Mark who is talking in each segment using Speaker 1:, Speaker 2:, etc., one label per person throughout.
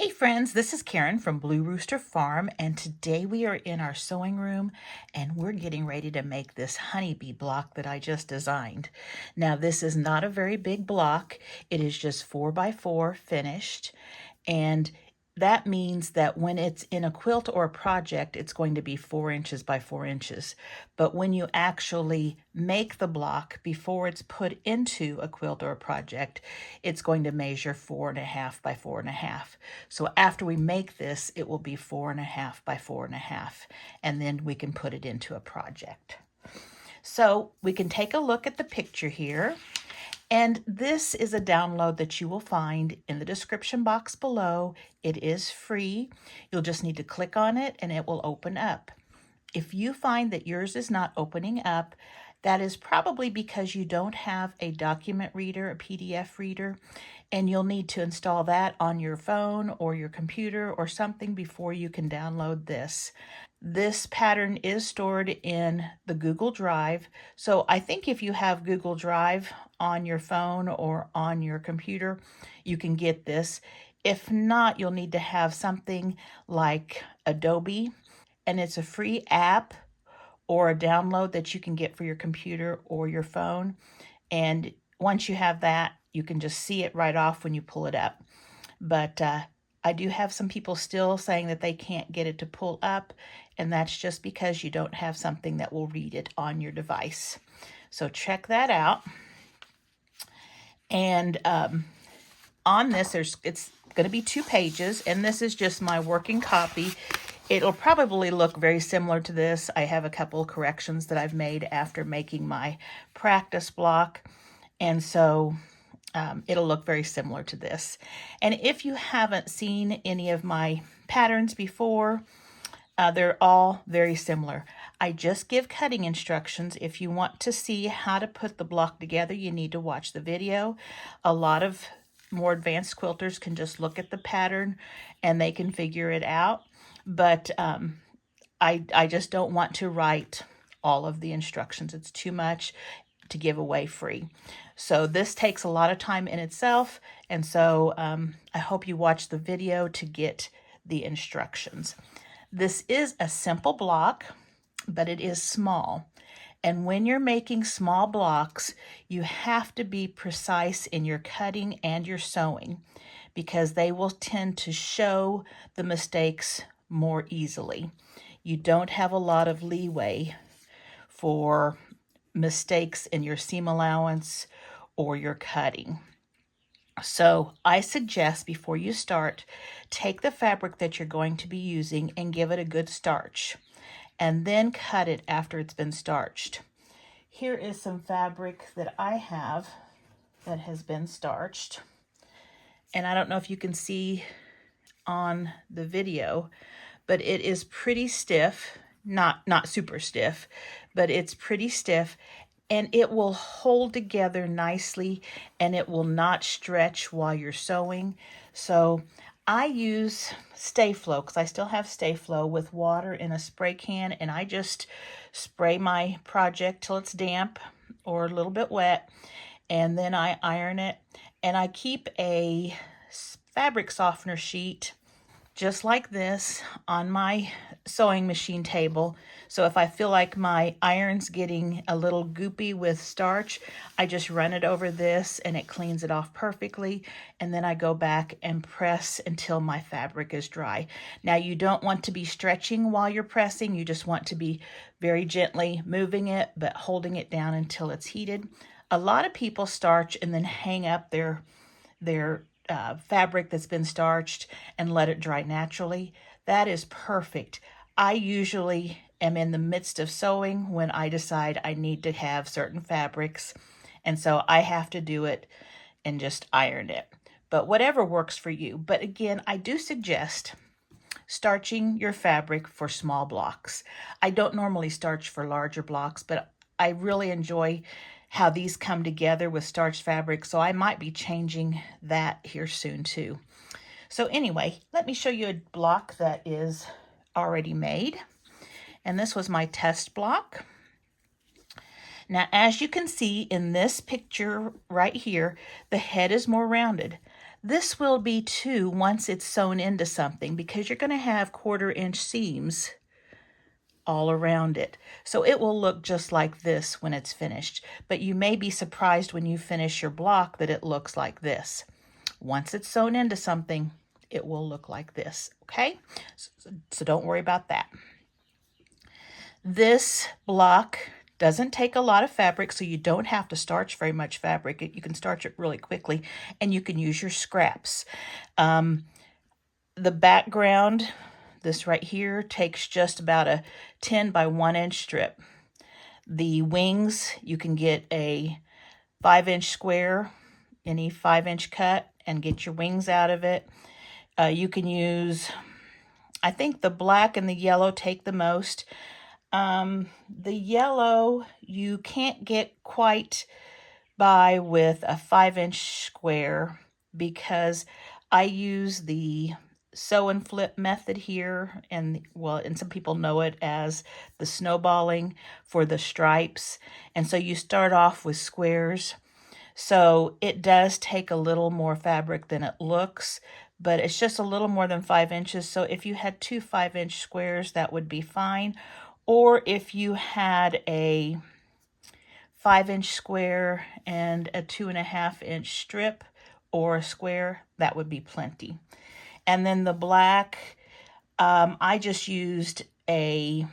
Speaker 1: Hey friends, this is Karen from Blue Rooster Farm, and today we are in our sewing room and we're getting ready to make this honeybee block that I just designed. Now this is not a very big block. It is just 4 by 4 finished, and that means that when it's in a quilt or a project, it's going to be 4 inches by 4 inches. But when you actually make the block before it's put into a quilt or a project, it's going to measure 4.5 by 4.5. So after we make this, it will be 4.5 by 4.5, and then we can put it into a project. So we can take a look at the picture here. And this is a download that you will find in the description box below. It is free. You'll just need to click on it and it will open up. If you find that yours is not opening up, that is probably because you don't have a document reader, a PDF reader, and you'll need to install that on your phone or your computer or something before you can download this. This pattern is stored in the Google Drive, so I think if you have Google Drive on your phone or on your computer, you can get this. If not, you'll need to have something like Adobe, and it's a free app or a download that you can get for your computer or your phone. And once you have that, you can just see it right off when you pull it up. But I do have some people still saying that they can't get it to pull up, and that's just because you don't have something that will read it on your device. So check that out. And on this, it's going to be 2 pages, and this is just my working copy. It'll probably look very similar to this. I have a couple of corrections that I've made after making my practice block, and so it'll look very similar to this. And if you haven't seen any of my patterns before, they're all very similar. I just give cutting instructions. If you want to see how to put the block together, you need to watch the video. A lot of more advanced quilters can just look at the pattern and they can figure it out. But I just don't want to write all of the instructions. It's too much to give away free. So this takes a lot of time in itself, and so I hope you watch the video to get the instructions. This is a simple block, but it is small. And when you're making small blocks, you have to be precise in your cutting and your sewing, because they will tend to show the mistakes more easily. You don't have a lot of leeway for mistakes in your seam allowance or your cutting. So I suggest before you start, take the fabric that you're going to be using and give it a good starch, and then cut it after it's been starched. Here is some fabric that I have that has been starched, and I don't know if you can see on the video, but it is pretty stiff. Not super stiff, but it's pretty stiff, and it will hold together nicely and it will not stretch while you're sewing. So I use Stay Flow, because I still have Stay Flow, with water in a spray can, and I just spray my project till it's damp or a little bit wet, and then I iron it. And I keep a fabric softener sheet just like this on my sewing machine table. So if I feel like my iron's getting a little goopy with starch, I just run it over this and it cleans it off perfectly. And then I go back and press until my fabric is dry. Now you don't want to be stretching while you're pressing. You just want to be very gently moving it, but holding it down until it's heated. A lot of people starch and then hang up their fabric that's been starched and let it dry naturally. That is perfect. I usually am in the midst of sewing when I decide I need to have certain fabrics, and so I have to do it and just iron it. But whatever works for you. But again, I do suggest starching your fabric for small blocks. I don't normally starch for larger blocks, but I really enjoy how these come together with starched fabric, so I might be changing that here soon too. So anyway, let me show you a block that is already made, and this was my test block. Now, as you can see in this picture right here, the head is more rounded. This will be too once it's sewn into something, because you're going to have 1/4 inch seams all around it. So it will look just like this when it's finished, but you may be surprised when you finish your block that it looks like this. Once it's sewn into something, it will look like this, okay? So don't worry about that. This block doesn't take a lot of fabric, so you don't have to starch very much fabric. You can starch it really quickly, and you can use your scraps. The background, this right here, takes just about a 10 by 1 inch strip. The wings, you can get a 5-inch square, any 5-inch cut, and get your wings out of it. You can use, I think the black and the yellow take the most. The yellow you can't get quite by with a 5-inch square, because I use the sew and flip method here, and some people know it as the snowballing for the stripes. And so you start off with squares. So it does take a little more fabric than it looks, but it's just a little more than 5 inches. So if you had 2 5-inch squares, that would be fine. Or if you had a 5-inch square and a 2.5-inch strip or a square, that would be plenty. And then the black, I just used a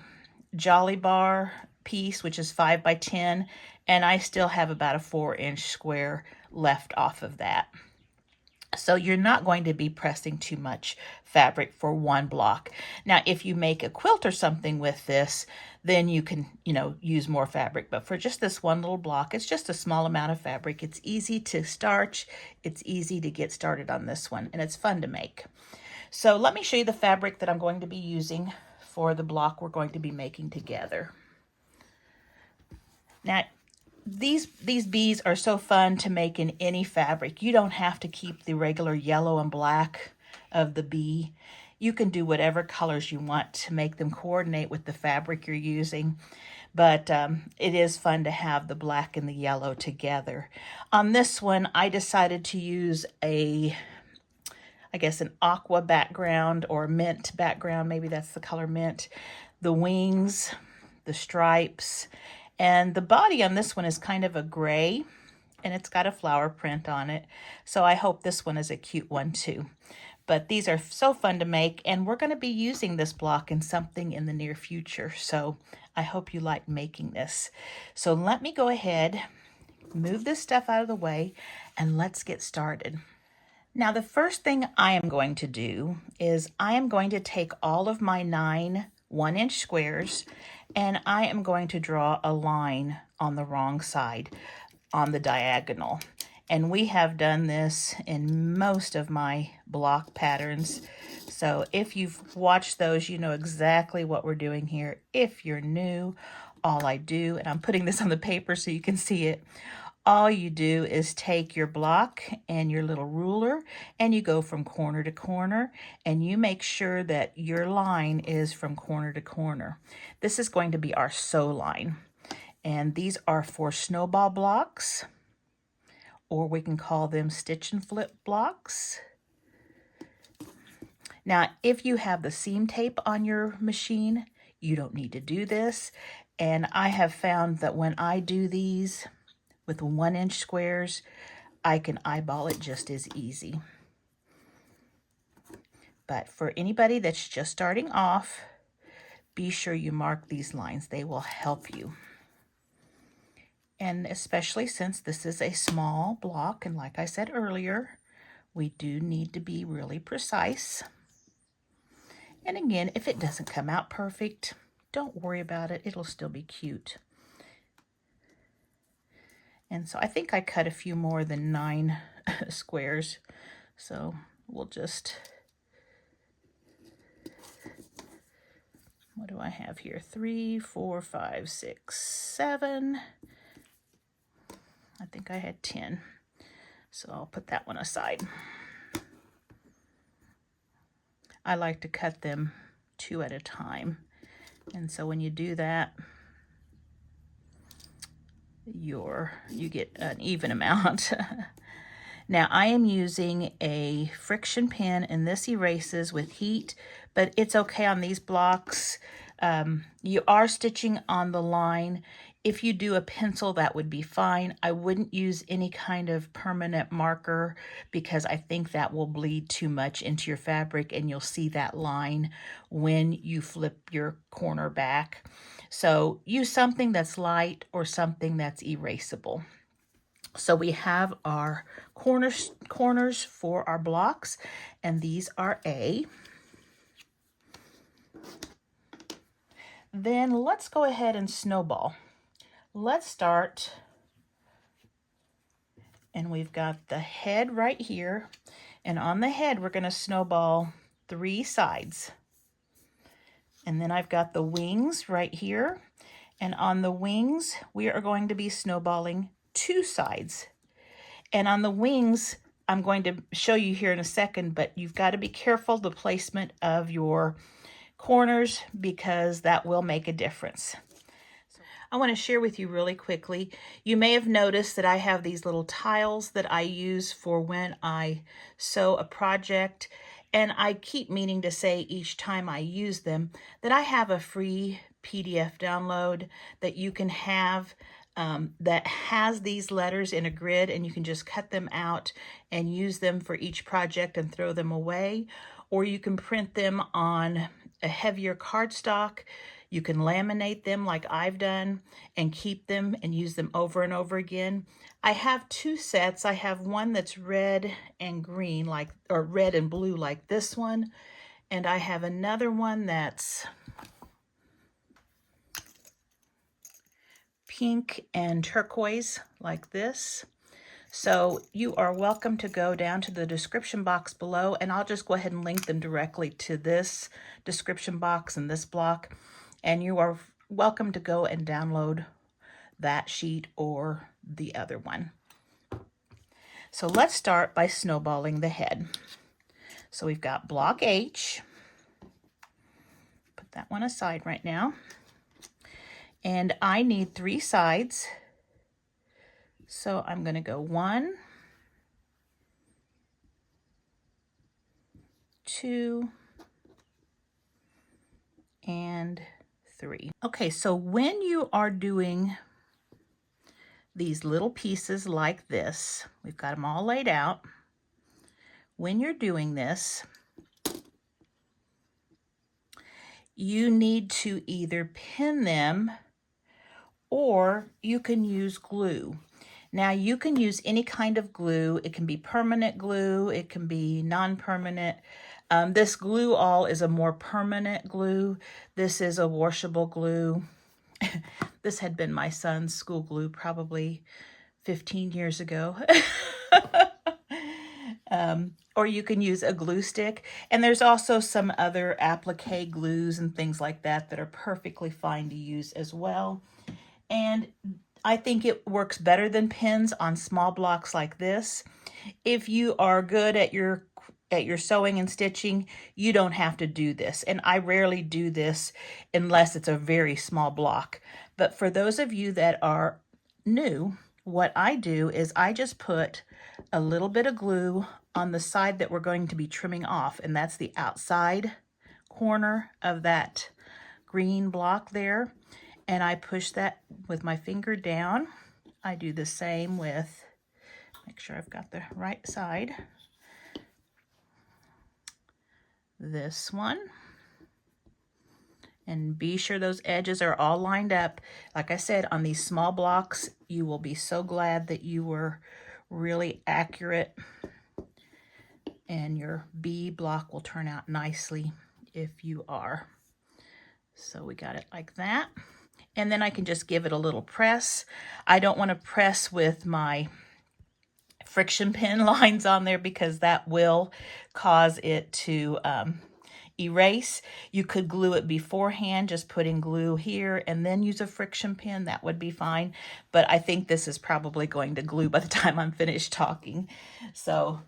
Speaker 1: Jolly Bar piece, which is 5 by 10, and I still have about a 4-inch square left off of that. So you're not going to be pressing too much fabric for one block. Now, if you make a quilt or something with this, then you can, use more fabric. But for just this one little block, it's just a small amount of fabric. It's easy to starch. It's easy to get started on this one, and it's fun to make. So let me show you the fabric that I'm going to be using for the block we're going to be making together. Now, these bees are so fun to make in any fabric. You don't have to keep the regular yellow and black of the bee. You can do whatever colors you want to make them coordinate with the fabric you're using. But it is fun to have the black and the yellow together. On this one, I decided to use an aqua background or mint background. Maybe that's the color mint. The wings, the stripes, and the body on this one is kind of a gray, and it's got a flower print on it. So I hope this one is a cute one too. But these are so fun to make, and we're going to be using this block in something in the near future. So I hope you like making this. So let me go ahead, move this stuff out of the way, and let's get started. Now, the first thing I am going to do is I am going to take all of my 9 1-inch squares, and I am going to draw a line on the wrong side, on the diagonal. And we have done this in most of my block patterns. So if you've watched those, you know exactly what we're doing here. If you're new, all I do, and I'm putting this on the paper so you can see it, all you do is take your block and your little ruler, and you go from corner to corner, and you make sure that your line is from corner to corner. This is going to be our sew line, and these are for snowball blocks, or we can call them stitch and flip blocks. Now, if you have the seam tape on your machine, you don't need to do this, and I have found that when I do these with 1-inch squares, I can eyeball it just as easy. But for anybody that's just starting off, be sure you mark these lines. They will help you. And especially since this is a small block, and like I said earlier, we do need to be really precise. And again, if it doesn't come out perfect, don't worry about it. It'll still be cute. And so I think I cut a few more than 9 squares. So we'll just, what do I have here? 3, 4, 5, 6, 7. I think I had 10. So I'll put that one aside. I like to cut them 2 at a time. And so when you do that, you get an even amount. Now I am using a friction pen, and this erases with heat, but it's okay on these blocks. You are stitching on the line. If you do a pencil, that would be fine. I wouldn't use any kind of permanent marker because I think that will bleed too much into your fabric and you'll see that line when you flip your corner back. So use something that's light or something that's erasable. So we have our corners for our blocks, and these are A. Then let's go ahead and snowball. Let's start, and we've got the head right here, and on the head we're going to snowball 3 sides. And then I've got the wings right here, and on the wings we are going to be snowballing 2 sides. And on the wings, I'm going to show you here in a second, but you've got to be careful the placement of your corners because that will make a difference. I want to share with you really quickly. You may have noticed that I have these little tiles that I use for when I sew a project, and I keep meaning to say each time I use them that I have a free PDF download that you can have that has these letters in a grid, and you can just cut them out and use them for each project and throw them away, or you can print them on a heavier cardstock. You can laminate them like I've done and keep them and use them over and over again. I have 2 sets. I have one that's red and green, or red and blue like this one, and I have another one that's pink and turquoise like this. So you are welcome to go down to the description box below, and I'll just go ahead and link them directly to this description box and this block. And you are welcome to go and download that sheet or the other one. So let's start by snowballing the head. So we've got block H. Put that one aside right now. And I need 3 sides. So I'm going to go 1, 2, and 3. Okay, so when you are doing these little pieces like this, we've got them all laid out. When you're doing this, you need to either pin them or you can use glue. Now you can use any kind of glue. It can be permanent glue, it can be non-permanent. This glue all is a more permanent glue. This is a washable glue. This had been my son's school glue probably 15 years ago. Or you can use a glue stick. And there's also some other applique glues and things like that that are perfectly fine to use as well. And I think it works better than pins on small blocks like this. If you are good at your sewing and stitching, you don't have to do this. And I rarely do this unless it's a very small block. But for those of you that are new, what I do is I just put a little bit of glue on the side that we're going to be trimming off, and that's the outside corner of that green block there. And I push that with my finger down. I do the same with, make sure I've got the right side. This one. And be sure those edges are all lined up. Like I said, on these small blocks, you will be so glad that you were really accurate. And your B block will turn out nicely if you are. So we got it like that. And then I can just give it a little press. I don't want to press with my friction pin lines on there because that will cause it to erase. You could glue it beforehand, just putting glue here and then use a friction pin. That would be fine. But I think this is probably going to glue by the time I'm finished talking. So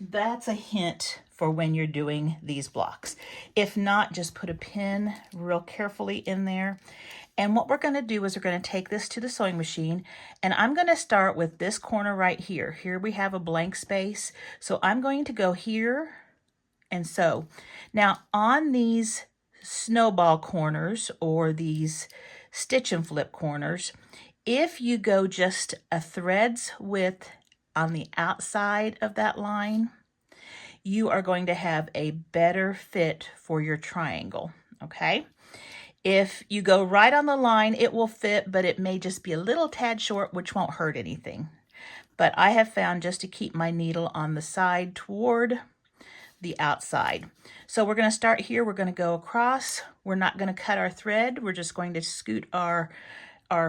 Speaker 1: that's a hint for when you're doing these blocks. If not, just put a pin real carefully in there. And what we're going to do is we're going to take this to the sewing machine, and I'm going to start with this corner right here. Here we have a blank space. So I'm going to go here and sew. Now on these snowball corners or these stitch and flip corners, if you go just a thread's width on the outside of that line, you are going to have a better fit for your triangle, okay? If you go right on the line, it will fit, but it may just be a little tad short, which won't hurt anything. But I have found just to keep my needle on the side toward the outside. So we're going to start here. We're going to go across. We're not going to cut our thread. We're just going to scoot our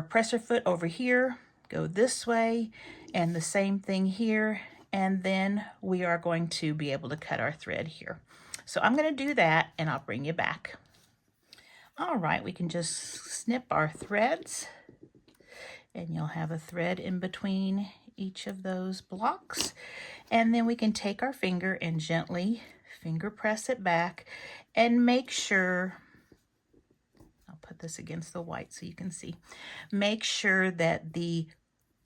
Speaker 1: presser foot over here, go this way, and the same thing here. And then we are going to be able to cut our thread here. So I'm going to do that, and I'll bring you back. All right, we can just snip our threads, and you'll have a thread in between each of those blocks. And then we can take our finger and gently finger press it back and make sure, I'll put this against the white so you can see, make sure that the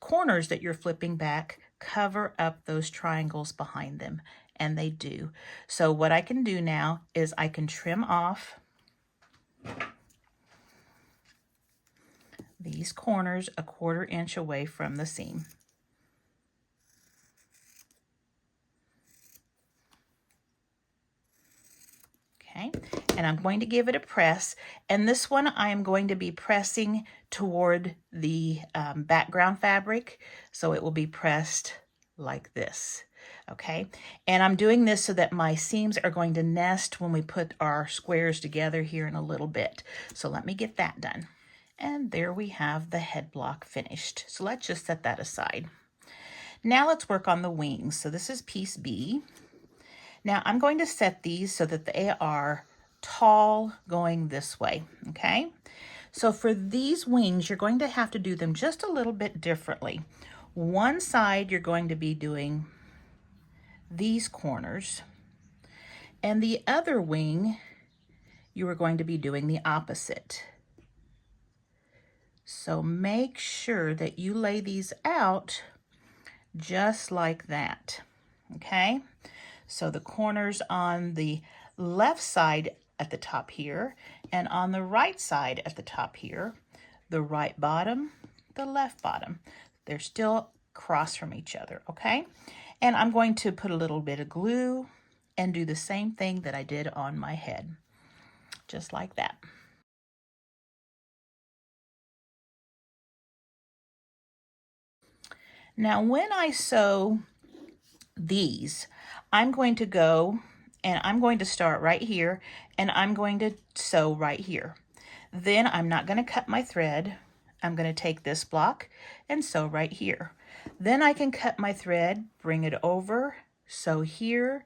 Speaker 1: corners that you're flipping back cover up those triangles behind them, and they do. So what I can do now is I can trim off these corners a 1/4 inch away from the seam. Okay, and I'm going to give it a press, and this one I am going to be pressing toward the background fabric, so it will be pressed like this. Okay, and I'm doing this so that my seams are going to nest when we put our squares together here in a little bit. So let me get that done. And there we have the head block finished. So let's just set that aside. Now let's work on the wings. So this is piece B. Now I'm going to set these so that they are tall going this way, okay? So for these wings, you're going to have to do them just a little bit differently. One side, you're going to be doing these corners, and the other wing, you are going to be doing the opposite. So make sure that you lay these out just like that, okay? So the corners on the left side at the top here, and on the right side at the top here, the right bottom, the left bottom, they're still across from each other, okay? And I'm going to put a little bit of glue and do the same thing that I did on my head, just like that. Now when I sew these, I'm going to go and I'm going to start right here, and I'm going to sew right here. Then I'm not going to cut my thread. I'm going to take this block and sew right here. Then I can cut my thread, bring it over, sew here,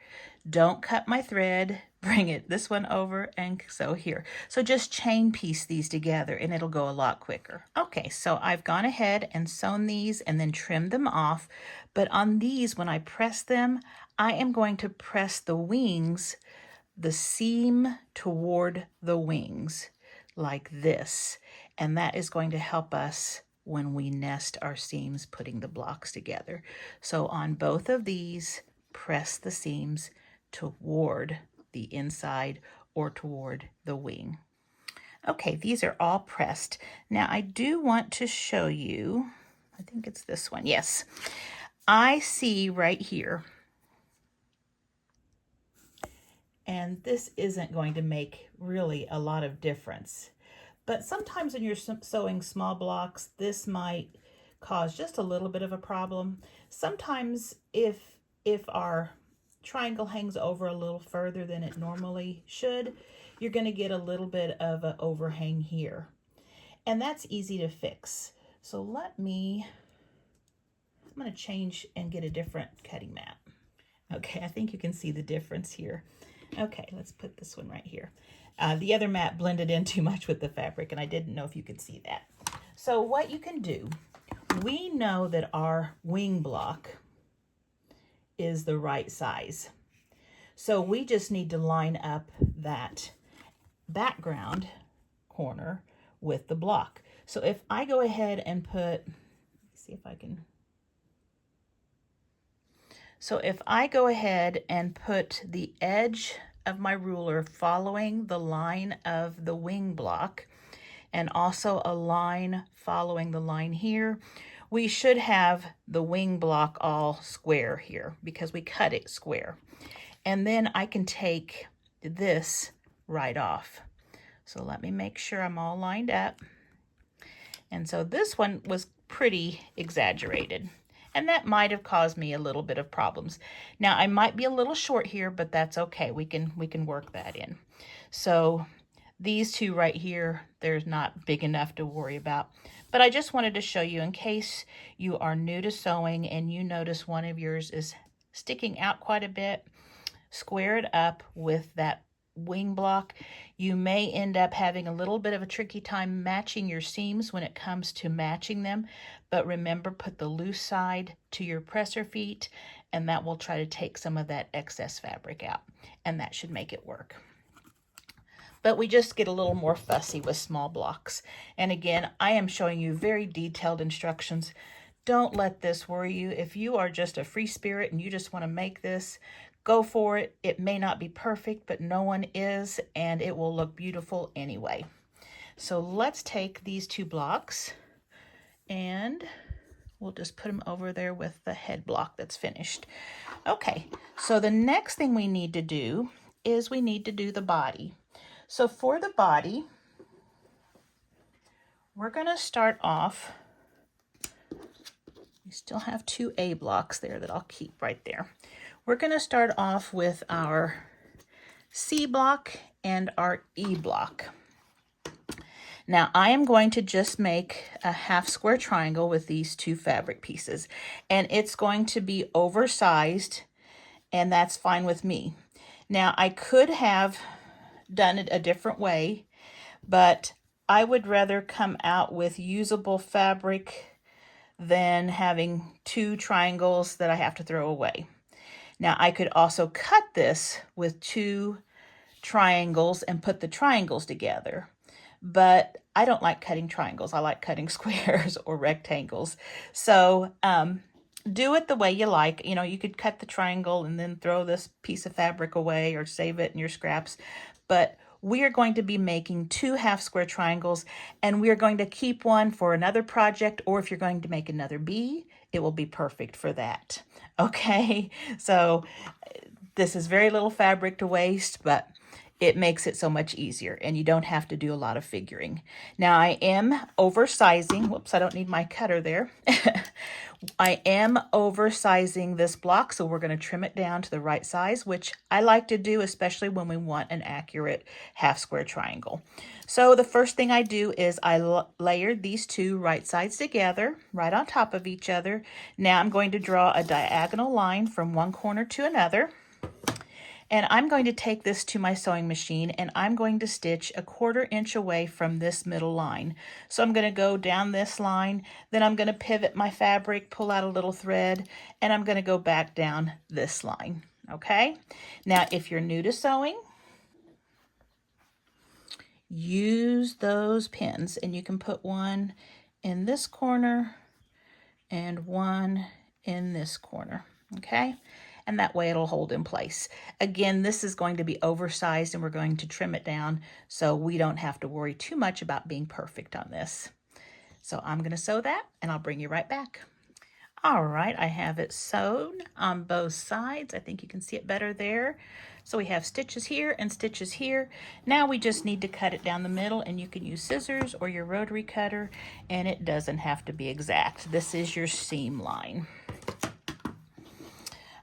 Speaker 1: don't cut my thread, bring it this one over and sew here. So just chain piece these together and it'll go a lot quicker. Okay, so I've gone ahead and sewn these and then trimmed them off. But on these, when I press them, I am going to press the wings, the seam toward the wings like this. And that is going to help us when we nest our seams putting the blocks together. So on both of these, press the seams toward the inside or toward the wing. Okay, these are all pressed. Now I do want to show you, I think it's this one, yes. I see right here, and this isn't going to make really a lot of difference, but sometimes when you're sewing small blocks, this might cause just a little bit of a problem. Sometimes if our triangle hangs over a little further than it normally should, you're going to get a little bit of an overhang here, and that's easy to fix. So I'm going to change and get a different cutting mat. Okay, I think you can see the difference here. Okay, let's put this one right here. The other mat blended in too much with the fabric, and I didn't know if you could see that. So what you can do, we know that our wing block is the right size. So we just need to line up that background corner with the block. So if I go ahead and put, let me see if I can. So if I go ahead and put the edge of my ruler following the line of the wing block, and also a line following the line here, we should have the wing block all square here because we cut it square. And then I can take this right off. So let me make sure I'm all lined up. And so this one was pretty exaggerated, and that might have caused me a little bit of problems. Now I might be a little short here, but that's okay. We can work that in. So these two right here, they're not big enough to worry about. But I just wanted to show you in case you are new to sewing and you notice one of yours is sticking out quite a bit, square it up with that wing block. You may end up having a little bit of a tricky time matching your seams when it comes to matching them, but remember, put the loose side to your presser feet, and that will try to take some of that excess fabric out, and that should make it work. But we just get a little more fussy with small blocks. And again, I am showing you very detailed instructions. Don't let this worry you. If you are just a free spirit and you just want to make this, go for it. It may not be perfect, but no one is, and it will look beautiful anyway. So let's take these two blocks and we'll just put them over there with the head block that's finished. Okay, so the next thing we need to do is we need to do the body. So for the body, we're going to start off, we still have two A blocks there that I'll keep right there. We're going to start off with our C block and our E block. Now I am going to just make a half square triangle with these two fabric pieces, and it's going to be oversized, and that's fine with me. Now I could have done it a different way, but I would rather come out with usable fabric than having two triangles that I have to throw away. Now I could also cut this with two triangles and put the triangles together, but I don't like cutting triangles. I like cutting squares or rectangles. So do it the way you like. You know, you could cut the triangle and then throw this piece of fabric away or save it in your scraps. But we are going to be making two half square triangles, and we are going to keep one for another project, or if you're going to make another bee, it will be perfect for that. Okay, so this is very little fabric to waste, but it makes it so much easier, and you don't have to do a lot of figuring. Now I am oversizing, whoops, I don't need my cutter there. I am oversizing this block, so we're going to trim it down to the right size, which I like to do, especially when we want an accurate half square triangle. So the first thing I do is I layered these two right sides together, right on top of each other. Now I'm going to draw a diagonal line from one corner to another. And I'm going to take this to my sewing machine, and I'm going to stitch 1/4 inch away from this middle line. So I'm going to go down this line, then I'm going to pivot my fabric, pull out a little thread, and I'm going to go back down this line. Okay? Now, if you're new to sewing, use those pins, and you can put one in this corner and one in this corner. Okay? And that way it'll hold in place. Again, this is going to be oversized, and we're going to trim it down so we don't have to worry too much about being perfect on this. So I'm going to sew that, and I'll bring you right back. All right, I have it sewn on both sides. I think you can see it better there. So we have stitches here and stitches here. Now we just need to cut it down the middle, and you can use scissors or your rotary cutter, and it doesn't have to be exact. This is your seam line.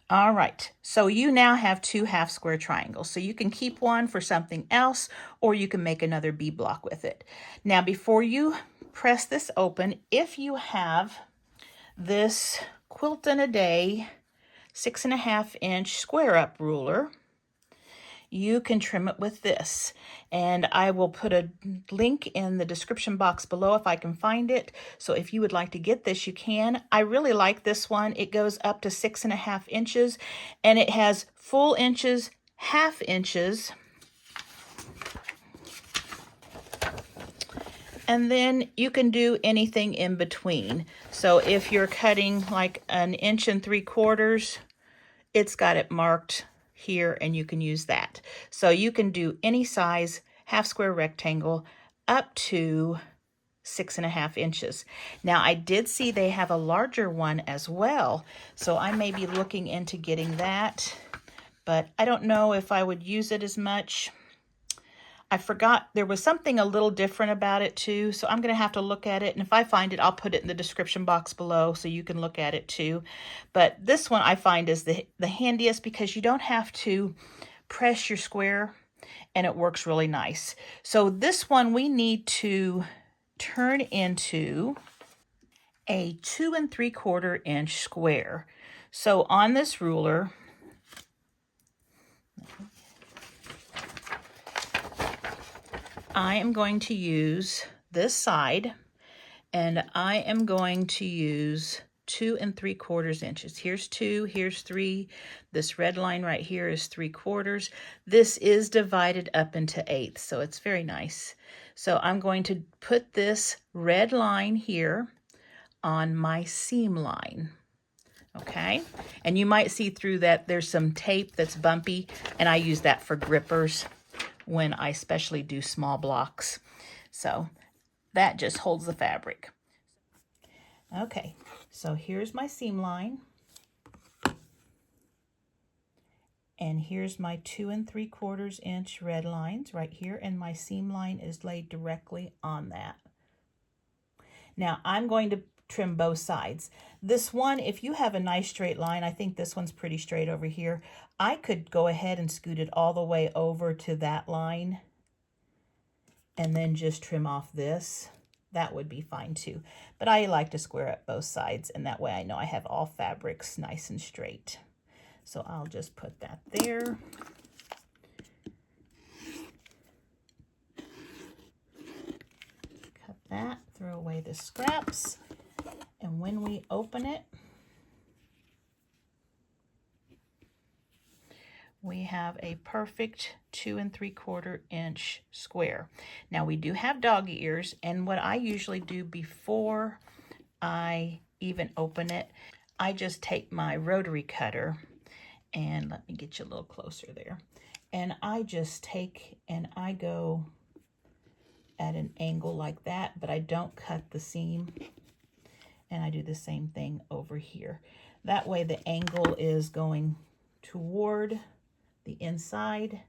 Speaker 1: All right, so you now have two half square triangles. So you can keep one for something else, or you can make another B block with it. Now, before you press this open, if you have this Quilt in a Day 6.5 inch square up ruler, you can trim it with this. And I will put a link in the description box below if I can find it. So if you would like to get this, you can. I really like this one. It goes up to 6.5 inches, and it has full inches, half inches, And then you can do anything in between. So if you're cutting like 1.75 inches, it's got it marked here and you can use that. So you can do any size half square rectangle up to 6.5 inches. Now I did see they have a larger one as well, so I may be looking into getting that, but I don't know if I would use it as much. I forgot there was something a little different about it too, so I'm going to have to look at it, and if I find it, I'll put it in the description box below so you can look at it too. But this one I find is the handiest because you don't have to press your square, and it works really nice. So this one we need to turn into a 2 3/4 inch square. So on this ruler, I am going to use this side, and I am going to use 2 3/4 inches. Here's 2, here's 3. This red line right here is 3/4. This is divided up into eighths, so it's very nice. So I'm going to put this red line here on my seam line. Okay, and you might see through that there's some tape that's bumpy, and I use that for grippers when I especially do small blocks. So that just holds the fabric. Okay, so here's my seam line, and here's my 2 3/4 inch red lines right here, and my seam line is laid directly on that. Now I'm going to trim both sides. This one, if you have a nice straight line, I think this one's pretty straight over here, I could go ahead and scoot it all the way over to that line and then just trim off this. That would be fine too. But I like to square up both sides, and that way I know I have all fabrics nice and straight. So I'll just put that there. Cut that, throw away the scraps. And when we open it, we have a perfect 2 3/4 inch square. Now we do have dog ears, and what I usually do before I even open it, I just take my rotary cutter, and let me get you a little closer there, and I just take and I go at an angle like that, but I don't cut the seam. And I do the same thing over here. That way the angle is going toward the inside,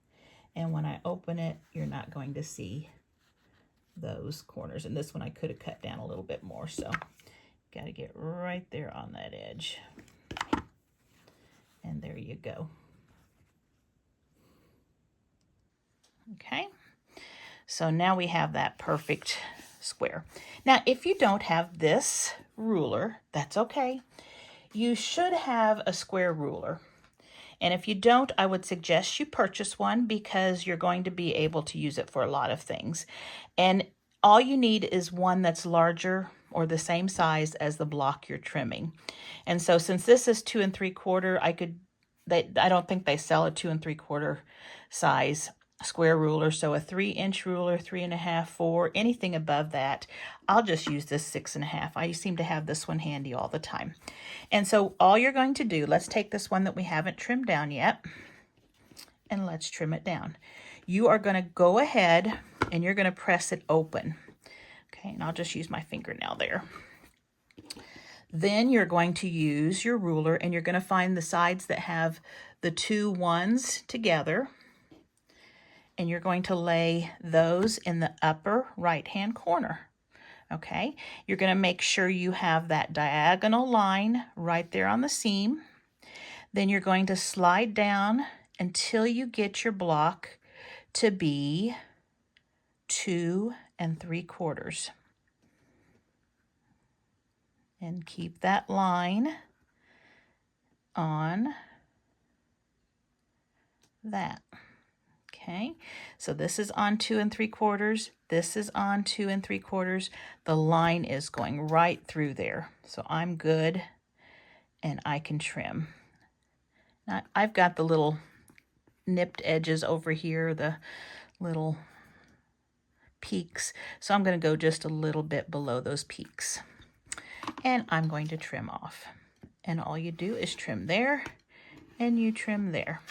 Speaker 1: and when I open it, you're not going to see those corners. And this one I could have cut down a little bit more, so got to get right there on that edge. And there you go. Okay, so now we have that perfect square. Now, if you don't have this ruler, that's okay. You should have a square ruler. And if you don't, I would suggest you purchase one because you're going to be able to use it for a lot of things. And all you need is one that's larger or the same size as the block you're trimming. And so since this is 2 3/4, I don't think they sell a 2 3/4 size square ruler, so a 3-inch ruler, 3.5, 4, anything above that, I'll just use this 6.5. I seem to have this one handy all the time. And so all you're going to do, let's take this one that we haven't trimmed down yet, and let's trim it down. You are going to go ahead and you're going to press it open. Okay, and I'll just use my fingernail there. Then you're going to use your ruler, and you're going to find the sides that have the 2 ones together, and you're going to lay those in the upper right-hand corner. Okay, you're going to make sure you have that diagonal line right there on the seam. Then you're going to slide down until you get your block to be 2 3/4. And keep that line on that. Okay, so this is on 2 3/4. This is on 2 3/4. The line is going right through there. So I'm good, and I can trim. Now, I've got the little nipped edges over here, the little peaks. So I'm going to go just a little bit below those peaks. And I'm going to trim off. And all you do is trim there and you trim there.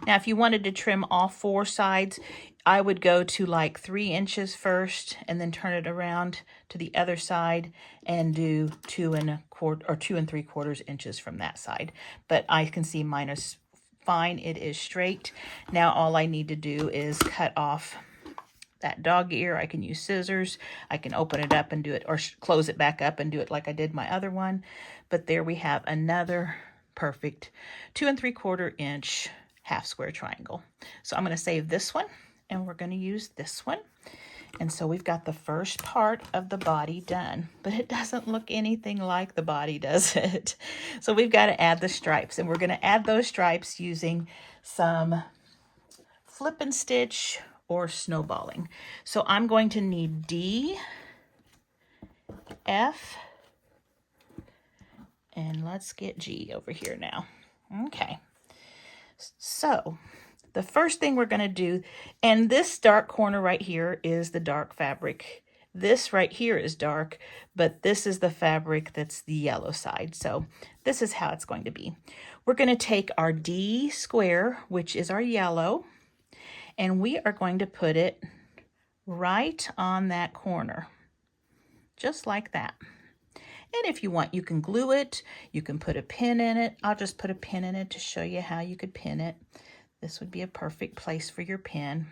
Speaker 1: Now, if you wanted to trim all 4 sides, I would go to like 3 inches first and then turn it around to the other side and do 2 1/4 or 2 3/4 inches from that side. But I can see mine is fine. It is straight. Now all I need to do is cut off that dog ear. I can use scissors. I can open it up and do it, or close it back up and do it like I did my other one. But there we have another perfect 2 3/4 inch half square triangle. So I'm going to save this one and we're going to use this one. And so we've got the first part of the body done, but it doesn't look anything like the body, does it? So we've got to add the stripes, and we're going to add those stripes using some flip and stitch or snowballing. So I'm going to need D, F, and let's get G over here now. Okay. So the first thing we're going to do, and this dark corner right here is the dark fabric. This right here is dark, but this is the fabric that's the yellow side. So this is how it's going to be. We're going to take our D square, which is our yellow, and we are going to put it right on that corner, just like that. And if you want, you can glue it. You can put a pin in it. I'll just put a pin in it to show you how you could pin it. This would be a perfect place for your pin.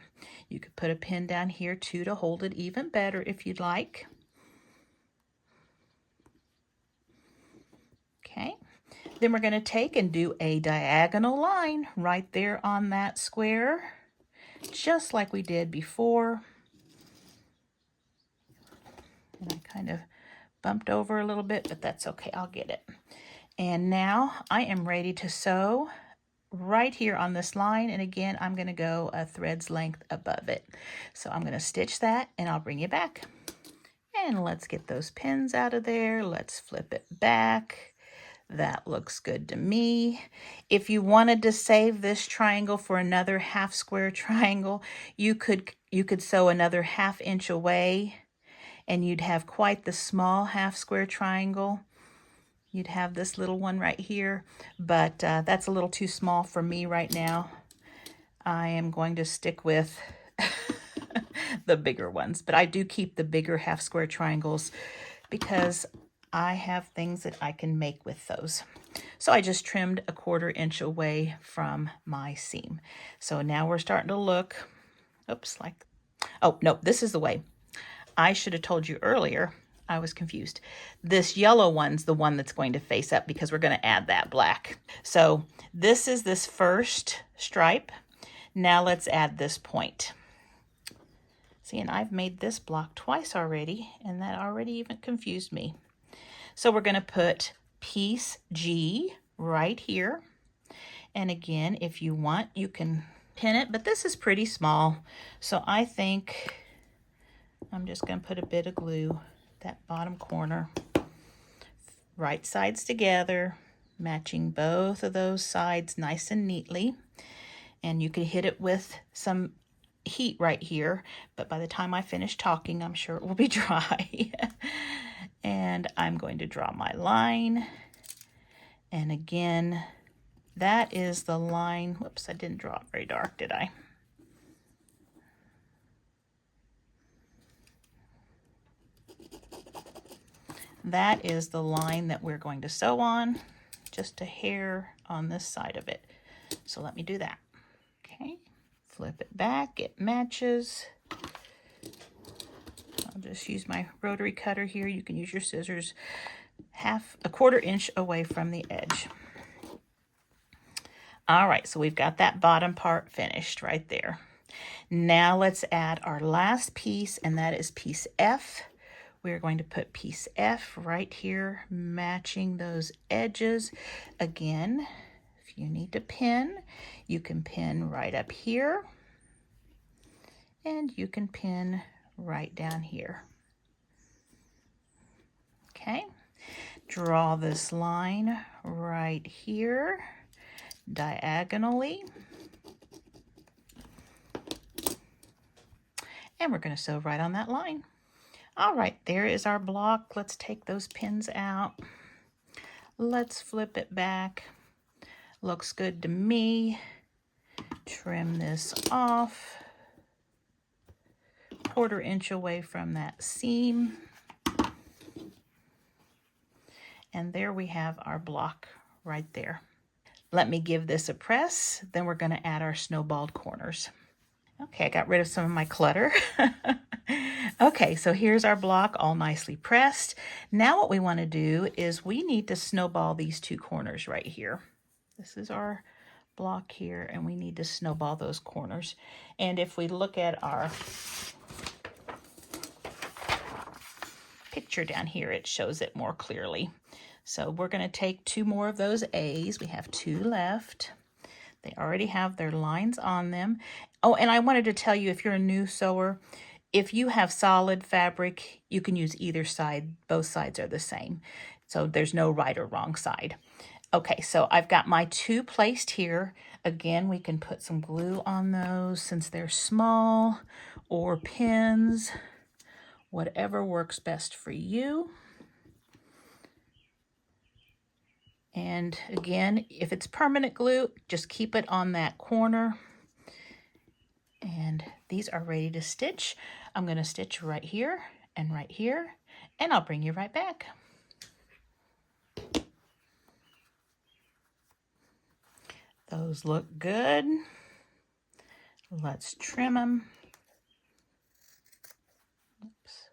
Speaker 1: You could put a pin down here too to hold it even better if you'd like. Okay. Then we're going to take and do a diagonal line right there on that square, just like we did before. And I kind of bumped over a little bit, but that's okay. I'll get it. And now I am ready to sew right here on this line. And again, I'm going to go a thread's length above it. So I'm going to stitch that and I'll bring you back. And let's get those pins out of there. Let's flip it back. That looks good to me. If you wanted to save this triangle for another half square triangle, you could sew another 1/2 inch away, and you'd have quite the small half square triangle. You'd have this little one right here, but that's a little too small for me right now. I am going to stick with the bigger ones, but I do keep the bigger half square triangles because I have things that I can make with those. So I just trimmed a 1/4 inch away from my seam. So now we're starting to look, oops, like, oh, no, this is the way. I should have told you earlier. I was confused. This yellow one's the one that's going to face up because we're going to add that black. So this is this first stripe. Now let's add this point. See, and I've made this block twice already, and that already even confused me. So we're going to put piece G right here. And again, if you want, you can pin it, but this is pretty small. So I think I'm just going to put a bit of glue, that bottom corner, right sides together, matching both of those sides nice and neatly. And you can hit it with some heat right here, but by the time I finish talking, I'm sure it will be dry. And I'm going to draw my line. And again, that is the line. Whoops, I didn't draw it very dark, did I? That is the line that we're going to sew on, just a hair on this side of it. So let me do that. Okay, flip it back, it matches. I'll just use my rotary cutter here. You can use your scissors a 1/4 inch away from the edge. All right, so we've got that bottom part finished right there. Now let's add our last piece, and that is piece F. We're going to put piece F right here, matching those edges. Again, if you need to pin, you can pin right up here, and you can pin right down here. Okay, draw this line right here, diagonally. And we're going to sew right on that line. All right, there is our block. Let's take those pins out. Let's flip it back. Looks good to me. Trim this off. 1/4 inch away from that seam. And there we have our block right there. Let me give this a press. Then we're going to add our snowballed corners. Okay, I got rid of some of my clutter. Okay, so here's our block all nicely pressed. Now what we want to do is we need to snowball these 2 corners right here. This is our block here, and we need to snowball those corners. And if we look at our picture down here, it shows it more clearly. So we're going to take 2 more of those A's. We have 2 left. They already have their lines on them. Oh, and I wanted to tell you, if you're a new sewer, if you have solid fabric, you can use either side. Both sides are the same. So there's no right or wrong side. Okay, so I've got my 2 placed here. Again, we can put some glue on those since they're small, or pins, whatever works best for you. And again, if it's permanent glue, just keep it on that corner. And these are ready to stitch. I'm going to stitch right here, and I'll bring you right back. Those look good. Let's trim them. Oops.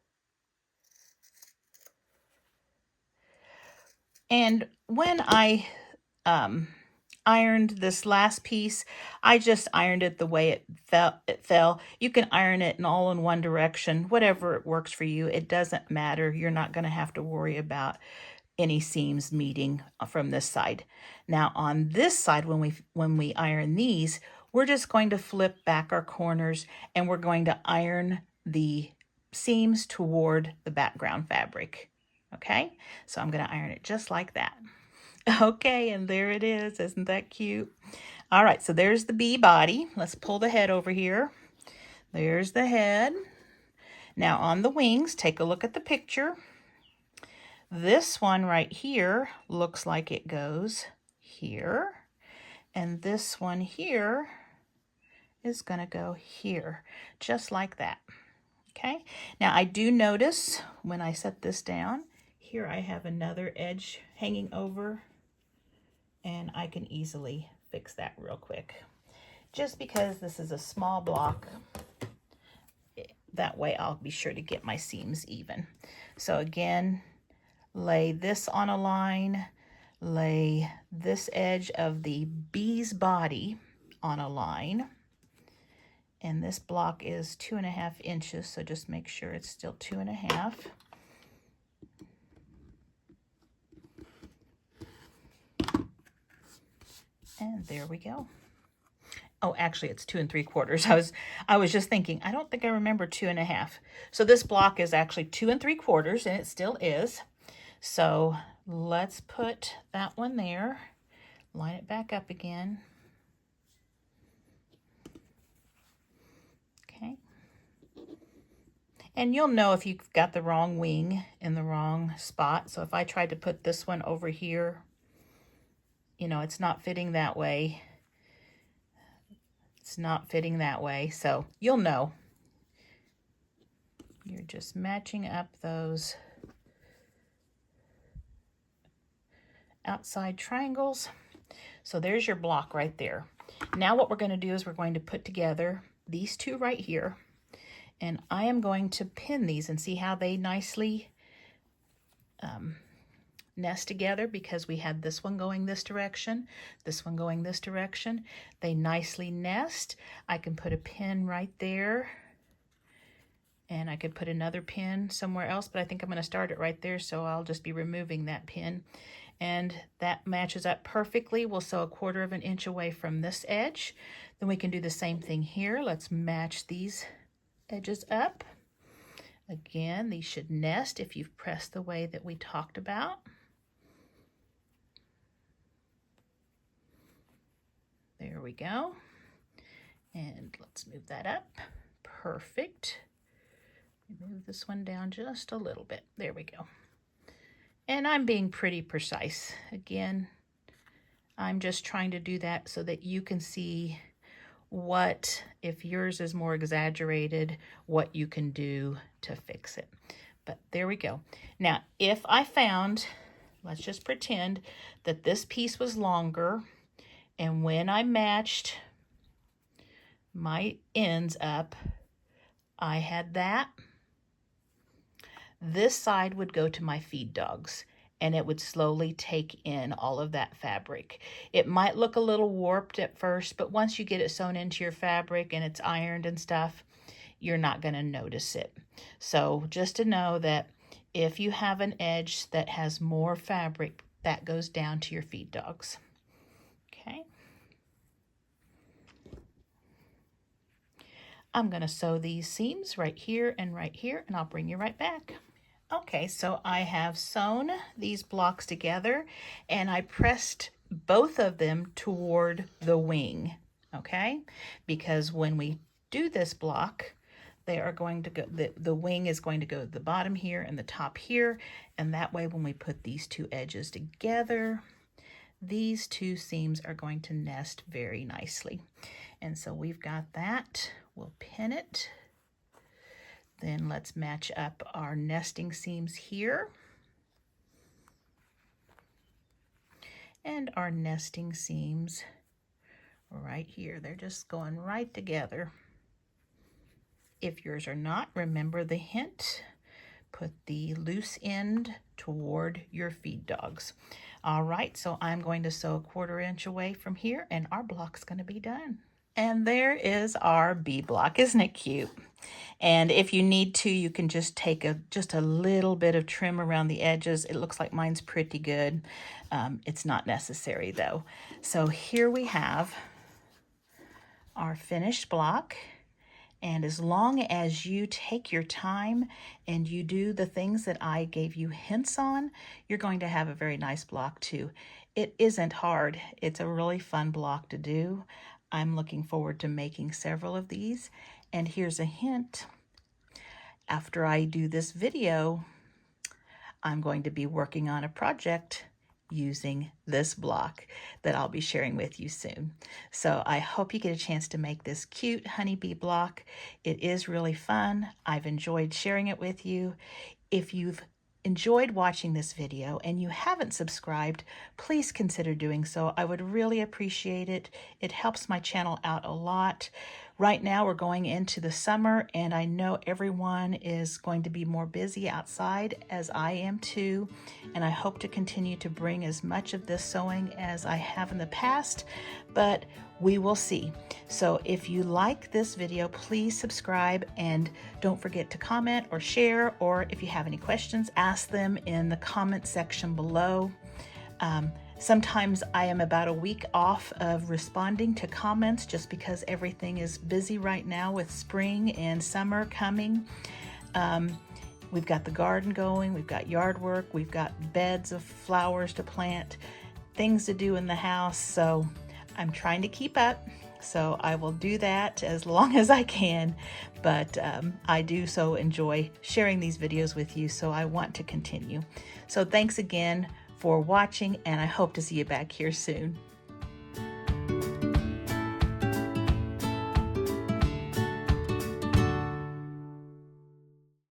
Speaker 1: And when I ironed this last piece, I just ironed it the way it fell. You can iron it all in one direction, whatever works for you. It doesn't matter. You're not going to have to worry about any seams meeting from this side. Now on this side, when we iron these, we're just going to flip back our corners, and we're going to iron the seams toward the background fabric. Okay, so I'm going to iron it just like that. Okay, and there it is. Isn't that cute? All right, so there's the bee body. Let's pull the head over here. There's the head. Now on the wings, take a look at the picture. This one right here looks like it goes here, and this one here is going to go here, just like that. Okay, now I do notice when I set this down, here I have another edge hanging over, and I can easily fix that real quick. Just because this is a small block, that way I'll be sure to get my seams even. So again, lay this on a line, lay this edge of the bee's body on a line, and this block is 2.5 inches, so just make sure it's still 2.5. And there we go. Oh, actually it's 2 3/4. I was just thinking, I don't think I remember 2.5. So this block is actually 2 3/4, and it still is. So let's put that one there, line it back up again. Okay. And you'll know if you've got the wrong wing in the wrong spot. So if I tried to put this one over here, you know, it's not fitting that way. It's not fitting that way. So you'll know. You're just matching up those outside triangles. So there's your block right there. Now what we're going to do is we're going to put together these 2 right here, and I am going to pin these and see how they nicely nest together, because we had this one going this direction, this one going this direction. They nicely nest. I can put a pin right there, and I could put another pin somewhere else, but I think I'm going to start it right there, so I'll just be removing that pin. And that matches up perfectly. We'll sew 1/4 inch away from this edge. Then we can do the same thing here. Let's match these edges up. Again, these should nest if you've pressed the way that we talked about. There we go. And let's move that up. Perfect. Move this one down just a little bit. There we go. And I'm being pretty precise. Again, I'm just trying to do that so that you can see what, if yours is more exaggerated, what you can do to fix it. But there we go. Now, if I found, let's just pretend that this piece was longer, and when I matched my ends up, I had that. This side would go to my feed dogs, and it would slowly take in all of that fabric. It might look a little warped at first, but once you get it sewn into your fabric and it's ironed and stuff, you're not going to notice it. So just to know that if you have an edge that has more fabric, that goes down to your feed dogs. Okay. I'm going to sew these seams right here, and I'll bring you right back. Okay, so I have sewn these blocks together, and I pressed both of them toward the wing, okay? Because when we do this block, they are going to go, the wing is going to go to the bottom here and the top here, and that way when we put these two edges together, these two seams are going to nest very nicely. And so we've got that. We'll pin it. Then let's match up our nesting seams here and our nesting seams right here. They're just going right together. If yours are not, remember the hint. Put the loose end toward your feed dogs. All right, so I'm going to sew a 1/4 inch away from here, and our block's going to be done. And there is our bee block. Isn't it cute? And if you need to, you can just take just a little bit of trim around the edges. It looks like mine's pretty good. It's not necessary though. So here we have our finished block. And as long as you take your time and you do the things that I gave you hints on, you're going to have a very nice block too. It isn't hard. It's a really fun block to do. I'm looking forward to making several of these. And here's a hint. After I do this video, I'm going to be working on a project using this block that I'll be sharing with you soon. So I hope you get a chance to make this cute honeybee block. It is really fun. I've enjoyed sharing it with you. If you've enjoyed watching this video and you haven't subscribed, please consider doing so. I would really appreciate it. It helps my channel out a lot. Right now we're going into the summer, and I know everyone is going to be more busy outside, as I am too, and I hope to continue to bring as much of this sewing as I have in the past, but we will see. So if you like this video, please subscribe, and don't forget to comment or share, or if you have any questions, ask them in the comment section below. Sometimes I am about a week off of responding to comments just because everything is busy right now with spring and summer coming. We've got the garden going, we've got yard work, we've got beds of flowers to plant, things to do in the house, so I'm trying to keep up. So I will do that as long as I can, but I do so enjoy sharing these videos with you, so I want to continue. So thanks again for watching, and I hope to see you back here soon.